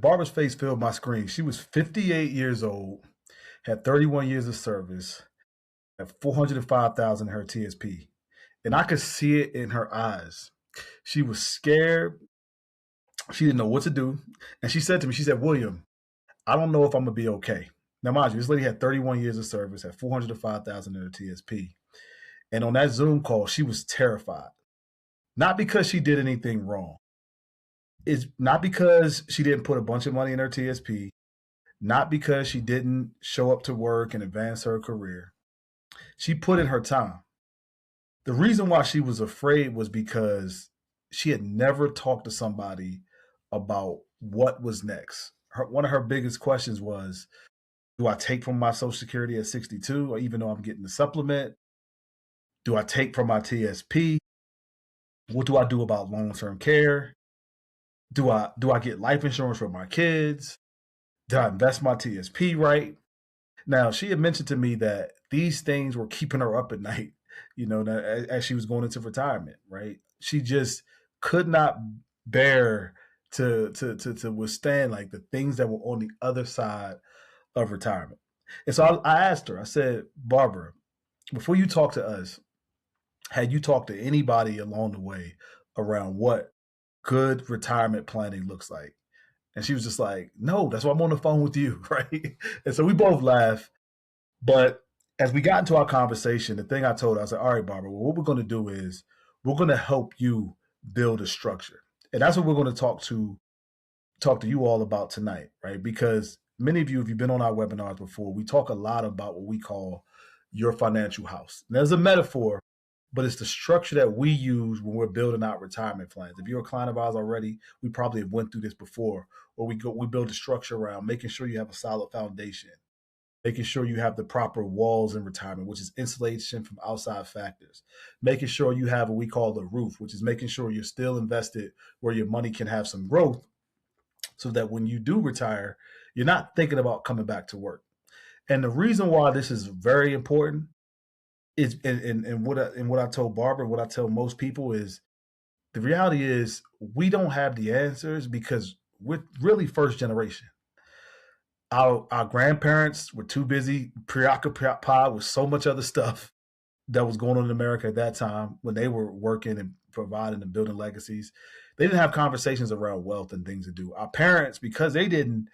Barbara's face filled my screen. She was 58 years old, had 31 years of service, had 405,000 in her TSP. And I could see it in her eyes. She was scared. She didn't know what to do. And she said to me, she said, William, I don't know if I'm going to be okay. Now, mind you, this lady had 31 years of service, had 405,000 in her TSP. And on that Zoom call, she was terrified. Not because she did anything wrong. It's not because she didn't put a bunch of money in her TSP, not because she didn't show up to work and advance her career. She put in her time. The reason why she was afraid was because she had never talked to somebody about what was next. One of her biggest questions was, do I take from my Social Security at 62, or even though I'm getting the supplement? Do I take from my TSP? What do I do about long-term care? Do I get life insurance for my kids? Did I invest my TSP right? Now, she had mentioned to me that these things were keeping her up at night, as she was going into retirement, right? She just could not bear to withstand like the things that were on the other side of retirement. And so I asked her, I said, Barbara, before you talk to us, had you talked to anybody along the way around what good retirement planning looks like? And she was just like, no, that's why I'm on the phone with you, right? And so we both laughed. But as we got into our conversation, the thing I told her, I said, all right, Barbara, well, what we're going to do is we're going to help you build a structure. And that's what we're going to talk to you all about tonight, right? Because many of you, if you've been on our webinars before, we talk a lot about what we call your financial house. And there's a metaphor, but it's the structure that we use when we're building out retirement plans. If you're a client of ours already, we probably have went through this before, where we build a structure around making sure you have a solid foundation, making sure you have the proper walls in retirement, which is insulation from outside factors, making sure you have what we call the roof, which is making sure you're still invested where your money can have some growth, so that when you do retire, you're not thinking about coming back to work. And the reason why this is very important is, and what I told Barbara, what I tell most people is, the reality is we don't have the answers because we're really first generation. Our grandparents were too busy, preoccupied with so much other stuff that was going on in America at that time when they were working and providing and building legacies. They didn't have conversations around wealth and things to do. Our parents, because they didn't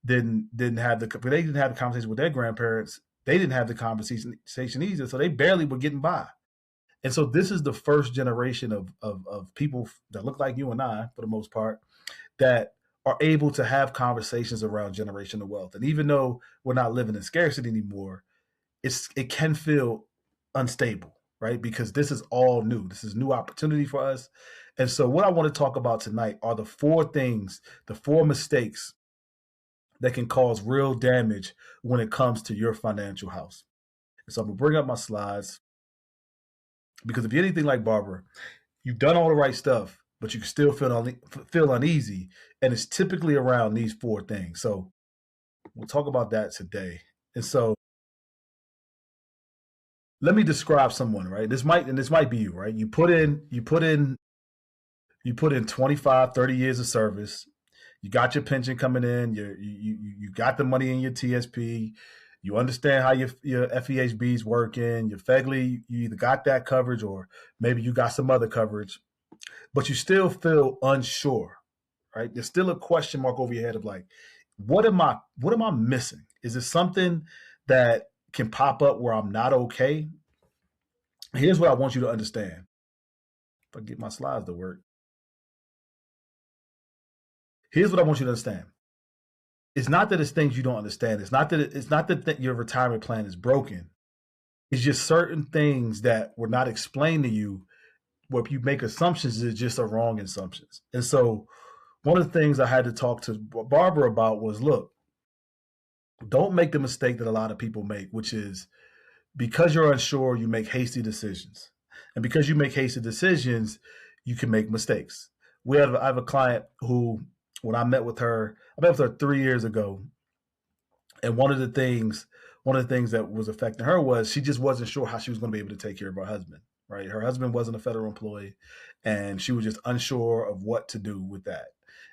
have the conversation with their grandparents, they didn't have the conversation either. So they barely were getting by. And so this is the first generation of people that look like you and I, for the most part, that are able to have conversations around generational wealth. And even though we're not living in scarcity anymore, it can feel unstable, right? Because this is all new. This is new opportunity for us. And so what I want to talk about tonight are the four mistakes that can cause real damage when it comes to your financial house. And so I'm going to bring up my slides, because if you're anything like Barbara, you've done all the right stuff, but you can still feel uneasy. And it's typically around these four things. So we'll talk about that today. And so let me describe someone, right? This might be you, right? You put in 25, 30 years of service. You got your pension coming in. You got the money in your TSP. You understand how your FEHB is working. Your FEGLI, you either got that coverage or maybe you got some other coverage, but you still feel unsure, right? There's still a question mark over your head of like, what am I missing? Is there something that can pop up where I'm not okay? Here's what I want you to understand. If I get my slides to work. Here's what I want you to understand. It's not that it's things you don't understand. It's not that your retirement plan is broken. It's just certain things that were not explained to you, where you make assumptions is just a wrong assumptions. And so one of the things I had to talk to Barbara about was, look, don't make the mistake that a lot of people make, which is because you're unsure, you make hasty decisions. And because you make hasty decisions, you can make mistakes. I have a client who, when I met with her 3 years ago. And one of the things one of the things that was affecting her was she just wasn't sure how she was going to be able to take care of her husband, right? Her husband wasn't a federal employee, and she was just unsure of what to do with that.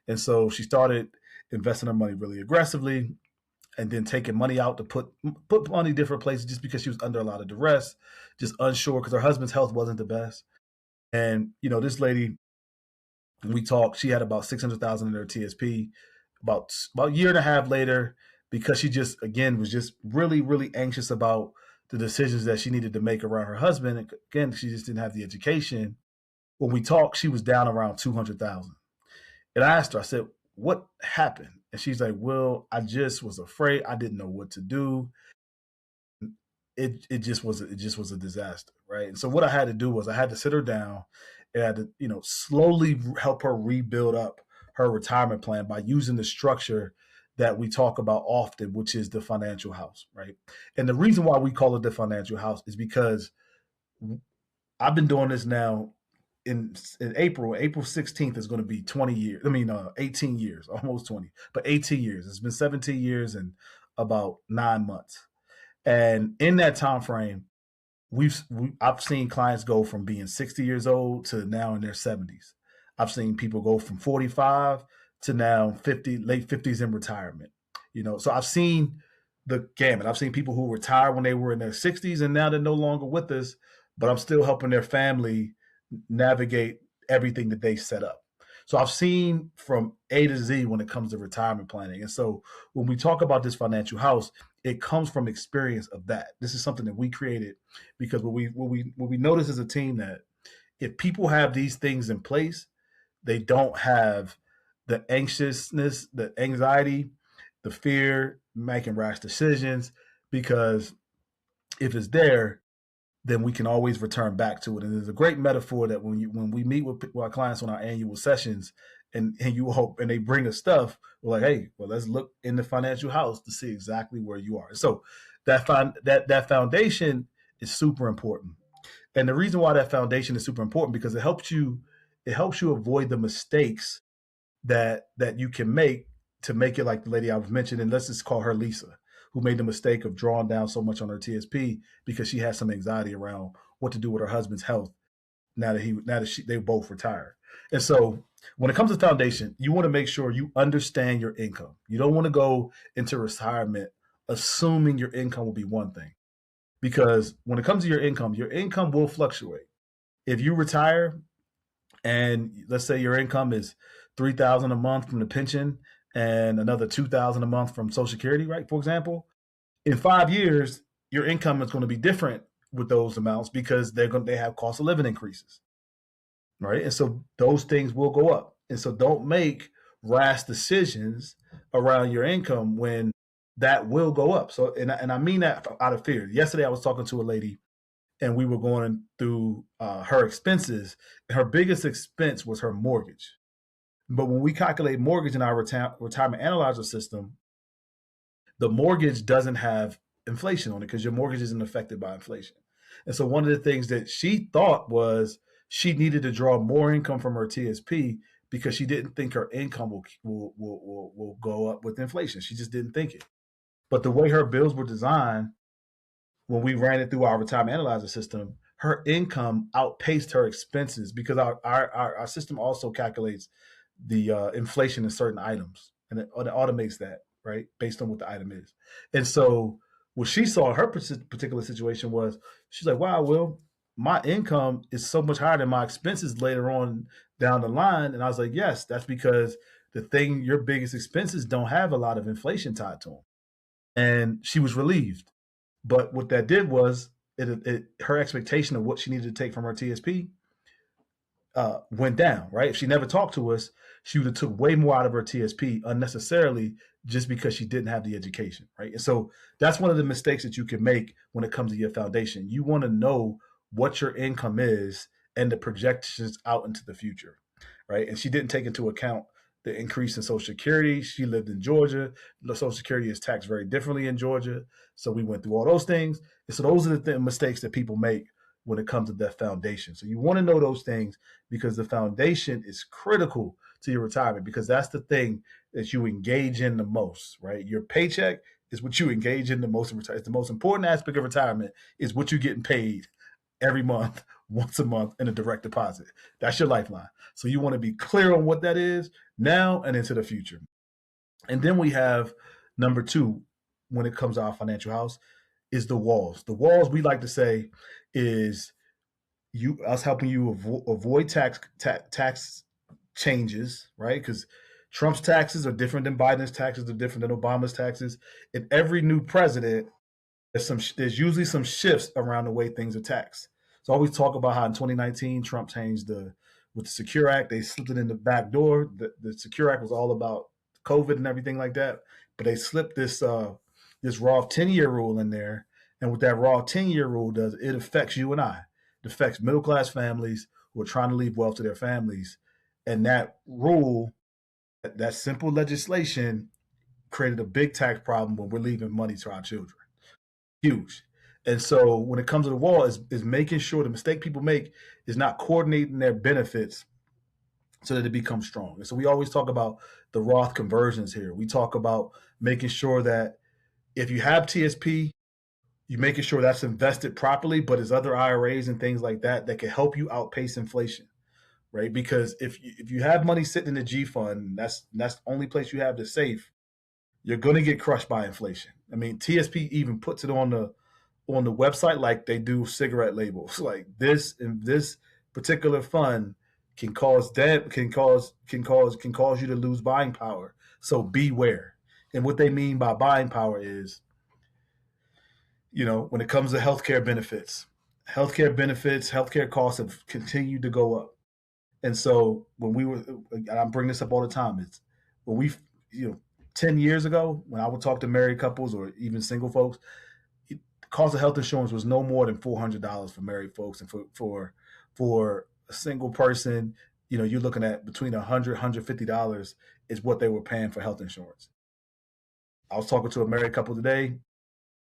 And so she started investing her money really aggressively, and then taking money out to put money different places just because she was under a lot of duress, just unsure because her husband's health wasn't the best. And this lady, when we talked, she had about 600,000 in her TSP. About a year and a half later, because she just again was just really really anxious about the decisions that she needed to make around her husband. And again, she just didn't have the education. When we talked, she was down around 200,000. And I asked her, I said, "What happened?" And she's like, "Well, I just was afraid. I didn't know what to do. It just was a disaster, right?" And so what I had to do was I had to sit her down and I had to slowly help her rebuild up her retirement plan by using the structure that we talk about often, which is the financial house, right? And the reason why we call it the financial house is because I've been doing this now in April 16th is going to be 20 years. I mean, 18 years, almost 20, but 18 years. It's been 17 years and about 9 months. And in that time frame, I've seen clients go from being 60 years old to now in their 70s. I've seen people go from 45 to now 50, late 50s in retirement. So I've seen the gamut. I've seen people who retired when they were in their 60s and now they're no longer with us, but I'm still helping their family navigate everything that they set up. So I've seen from A to Z when it comes to retirement planning. And so when we talk about this financial house, it comes from experience of that. This is something that we created because what we notice as a team that if people have these things in place, they don't have the anxiousness, the anxiety, the fear, making rash decisions, because if it's there, then we can always return back to it. And there's a great metaphor that when we meet with our clients on our annual sessions, and you hope and they bring us stuff, we're like, hey, well, let's look in the financial house to see exactly where you are. So that foundation is super important. And the reason why that foundation is super important because it helps you avoid the mistakes that you can make to make it like the lady I was mentioning. And let's just call her Lisa, who made the mistake of drawing down so much on her TSP because she had some anxiety around what to do with her husband's health now that they both retired. And so when it comes to foundation, you want to make sure you understand your income. You don't want to go into retirement assuming your income will be one thing. Because when it comes to your income will fluctuate. If you retire and let's say your income is $3,000 a month from the pension and another $2,000 a month from Social Security, right? For example, in 5 years, your income is going to be different with those amounts because they have cost of living increases, right? And so those things will go up. And so don't make rash decisions around your income when that will go up. So and I mean that out of fear. Yesterday, I was talking to a lady and we were going through her expenses. Her biggest expense was her mortgage. But when we calculate mortgage in our retirement analyzer system, the mortgage doesn't have inflation on it because your mortgage isn't affected by inflation. And so one of the things that she thought was she needed to draw more income from her TSP because she didn't think her income will go up with inflation. She just didn't think it. But the way her bills were designed, when we ran it through our retirement analyzer system, her income outpaced her expenses because our system also calculates the inflation in certain items and it automates that, right, based on what the item is. And so what she saw in her particular situation was she's like, wow, Will, my income is so much higher than my expenses later on down the line. And I was like, yes, that's because your biggest expenses don't have a lot of inflation tied to them. And she was relieved. But what that did was her expectation of what she needed to take from her TSP went down, right? If she never talked to us, she would have took way more out of her TSP unnecessarily just because she didn't have the education, right? And so that's one of the mistakes that you can make when it comes to your foundation. You want to know what your income is and the projections out into the future, right? And she didn't take into account the increase in Social Security. She lived in Georgia. The Social Security is taxed very differently in Georgia. So we went through all those things. And so those are the mistakes that people make when it comes to that foundation. So you want to know those things because the foundation is critical to your retirement because that's the thing that you engage in the most, right? Your paycheck is what you engage in the most. It's the most important aspect of retirement is what you're getting paid every month, once a month in a direct deposit. That's your lifeline. So you want to be clear on what that is now and into the future. And then we have number two, when it comes to our financial house, is the walls. The walls, we like to say, is us helping you avoid tax changes, right? Because Trump's taxes are different than Biden's taxes, are different than Obama's taxes. And every new president, there's usually some shifts around the way things are taxed. So I always talk about how in 2019 Trump changed with the Secure Act, they slipped it in the back door. The Secure Act was all about COVID and everything like that, but they slipped this Roth 10-year rule in there. And what that Roth 10-year rule does, it affects you and I. It affects middle class families who are trying to leave wealth to their families. And that rule, that simple legislation, created a big tax problem when we're leaving money to our children. Huge. And so when it comes to the wall, is making sure the mistake people make is not coordinating their benefits so that it becomes strong. And so we always talk about the Roth conversions here. We talk about making sure that if you have TSP, you making sure that's invested properly, but there's other IRAs and things like that that can help you outpace inflation, right? Because if you have money sitting in the G fund, that's the only place you have to safe, you're going to get crushed by inflation. I mean, TSP even puts it on the website like they do cigarette labels. Like this particular fund can cause debt, can cause you to lose buying power. So beware. And what they mean by buying power is, when it comes to healthcare healthcare costs have continued to go up. And so and I bring this up all the time, it's when 10 years ago, when I would talk to married couples or even single folks, the cost of health insurance was no more than $400 for married folks. And for a single person, you're looking at between $100, $150 is what they were paying for health insurance. I was talking to a married couple today.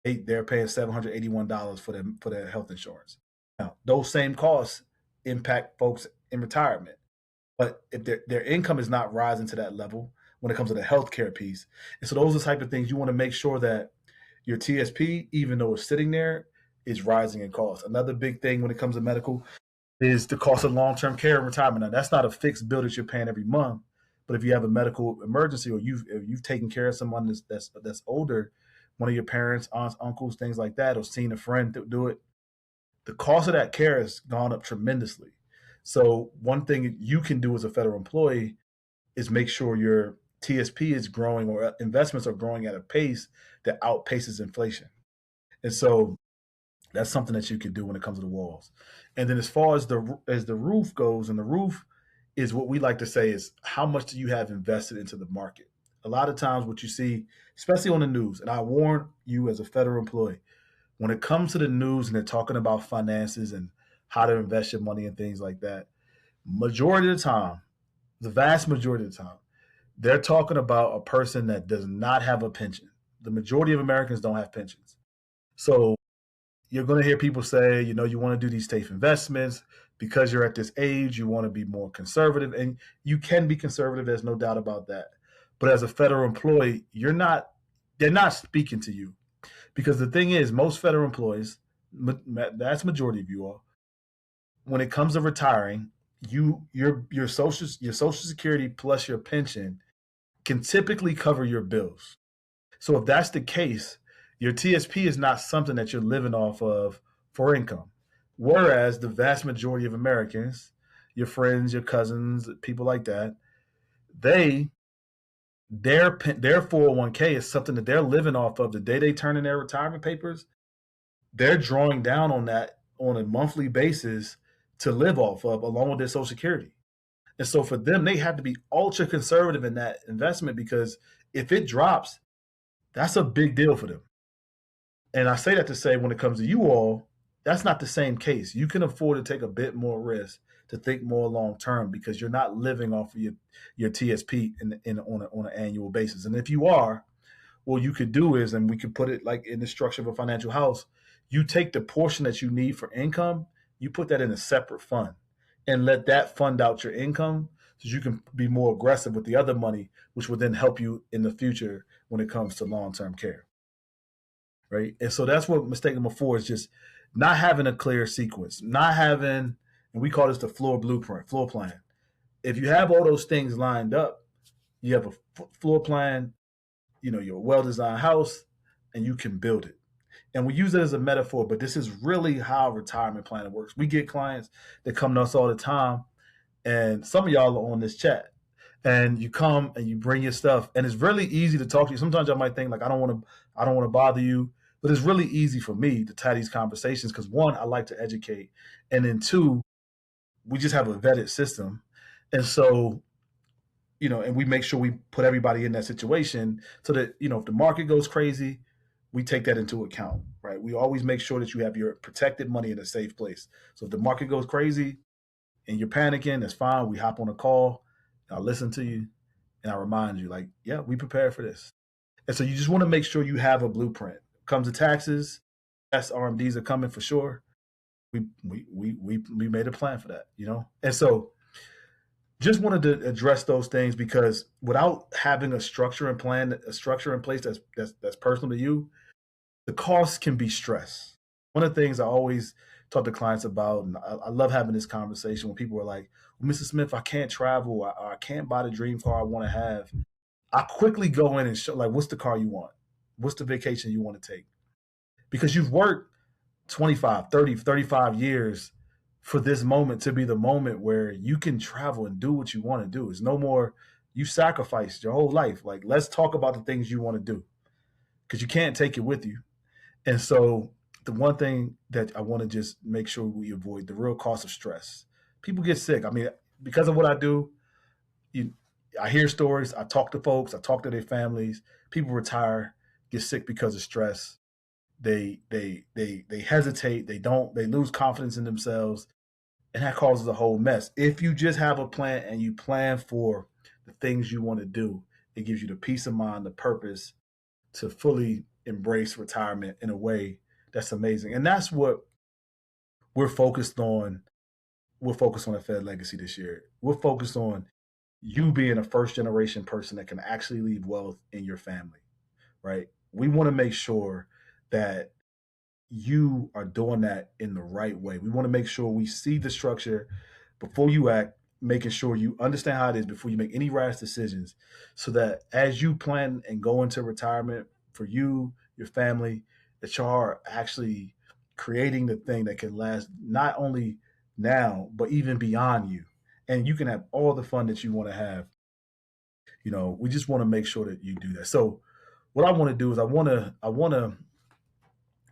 They're paying $781 for their health insurance. Now, those same costs impact folks in retirement, but if their income is not rising to that level when it comes to the healthcare piece, and so those are the type of things you want to make sure that your TSP, even though it's sitting there, is rising in cost. Another big thing when it comes to medical is the cost of long-term care and retirement. Now, that's not a fixed bill that you're paying every month, but if you have a medical emergency or you've taken care of someone that's older, one of your parents, aunts, uncles, things like that, or seen a friend do it, the cost of that care has gone up tremendously. So one thing you can do as a federal employee is make sure your TSP is growing or investments are growing at a pace that outpaces inflation. And so that's something that you can do when it comes to the walls. And then as far as the roof goes, and the roof is what we like to say is how much do you have invested into the market? A lot of times what you see, especially on the news, and I warn you as a federal employee, when it comes to the news and they're talking about finances and how to invest your money and things like that, majority of the time, the vast majority of the time, they're talking about a person that does not have a pension. The majority of Americans don't have pensions. So you're going to hear people say, you want to do these safe investments because you're at this age, you want to be more conservative, and you can be conservative. There's no doubt about that. But as a federal employee, they're not speaking to you, because the thing is, most federal employees, vast majority of you all, when it comes to retiring, your social security plus your pension can typically cover your bills. So if that's the case, your TSP is not something that you're living off of for income. Whereas the vast majority of Americans, your friends, your cousins, people like that, their 401k is something that they're living off of. The day they turn in their retirement papers, they're drawing down on that on a monthly basis to live off of, along with their social security. And so for them, they have to be ultra conservative in that investment, because if it drops, that's a big deal for them. And I say that to say, when it comes to you all, that's not the same case. You can afford to take a bit more risk, to think more long term, because you're not living off of your TSP on an annual basis. And if you are, what you could do is, and we could put it like in the structure of a financial house, you take the portion that you need for income, you put that in a separate fund, and let that fund out your income, so you can be more aggressive with the other money, which will then help you in the future when it comes to long-term care. right? And so that's what mistake number 4 is, just not having a clear sequence, not having, and we call this the floor plan. If you have all those things lined up, you have a floor plan, your well-designed house, and you can build it. And we use it as a metaphor, but this is really how retirement planning works. We get clients that come to us all the time, and some of y'all are on this chat, and you come and you bring your stuff, and it's really easy to talk to you. Sometimes I might think like, I don't want to bother you, but it's really easy for me to tie these conversations because, one, I like to educate, and then two, we just have a vetted system, and so and we make sure we put everybody in that situation so that if the market goes crazy, we take that into account, right? We always make sure that you have your protected money in a safe place. So if the market goes crazy and you're panicking, that's fine. We hop on a call, I listen to you, and I remind you, like, yeah, we prepared for this. And so you just want to make sure you have a blueprint. Comes to taxes, yes, RMDs are coming for sure. We made a plan for that, And so just wanted to address those things because without having a structure and plan, a structure in place that's personal to you, the costs can be stress. One of the things I always talk to clients about, and I love having this conversation when people are like, well, Mr. Smith, I can't travel, I can't buy the dream car I want to have. I quickly go in and show, like, what's the car you want? What's the vacation you want to take? Because you've worked 25, 30, 35 years for this moment to be the moment where you can travel and do what you want to do. It's no more, you sacrificed your whole life. Like, let's talk about the things you want to do because you can't take it with you. And so the one thing that I want to just make sure we avoid, the real cost of stress. People get sick. I mean, because of what I do, I hear stories, I talk to folks, I talk to their families. People retire, get sick because of stress. They hesitate, they lose confidence in themselves, and that causes a whole mess. If you just have a plan and you plan for the things you want to do, it gives you the peace of mind, the purpose to fully embrace retirement in a way that's amazing. And that's what we're focused on. We're focused on at Fed Legacy this year. We're focused on you being a first generation person that can actually leave wealth in your family, right? We want to make sure that you are doing that in the right way. We want to make sure we see the structure before you act, making sure you understand how it is before you make any rash decisions, so that as you plan and go into retirement for you, your family, that you are actually creating the thing that can last not only now, but even beyond you. And you can have all the fun that you want to have. We just want to make sure that you do that. So what I want to do is I want to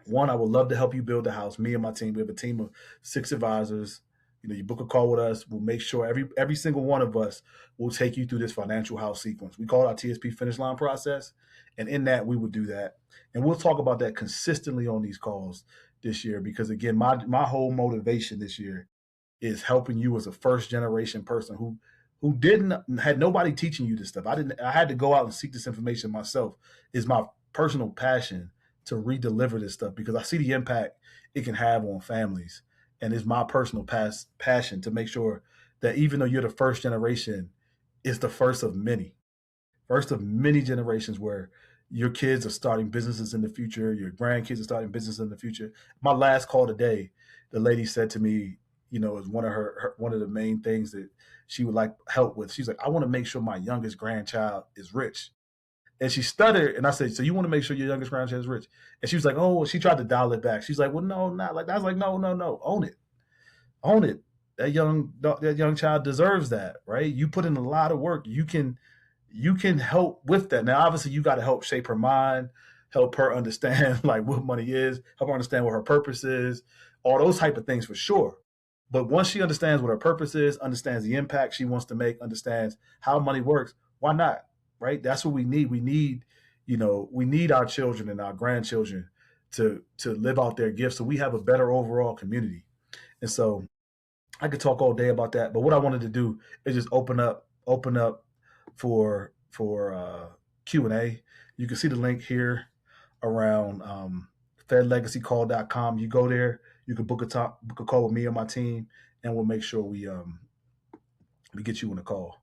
one, I would love to help you build the house. Me and my team, we have a team of 6 advisors. You book a call with us. We'll make sure every single one of us will take you through this financial house sequence. We call it our TSP finish line process. And in that, we would do that. And we'll talk about that consistently on these calls this year, because again, my whole motivation this year is helping you as a first generation person who had nobody teaching you this stuff. I had to go out and seek this information myself. Is my personal passion to re-deliver this stuff because I see the impact it can have on families. And it's my personal passion to make sure that even though you're the first generation, it's the first of many generations where your kids are starting businesses in the future, your grandkids are starting businesses in the future. My last call today, the lady said to me, is one of the main things that she would like help with. She's like, I want to make sure my youngest grandchild is rich. And she stuttered, and I said, so you want to make sure your youngest grandchild is rich? And she was like, oh, she tried to dial it back. She's like, well, no, not like that. I was like, no, own it. Own it. That young child deserves that, right? You put in a lot of work. You can help with that. Now, obviously, you got to help shape her mind, help her understand like what money is, help her understand what her purpose is, all those type of things for sure. But once she understands what her purpose is, understands the impact she wants to make, understands how money works, why not? Right? That's what we need. We need our children and our grandchildren to live out their gifts so we have a better overall community. And so I could talk all day about that, but what I wanted to do is just open up for Q&A. You can see the link here around fedlegacycall.com. You go there, you can book a call with me and my team, and we'll make sure we get you on the call.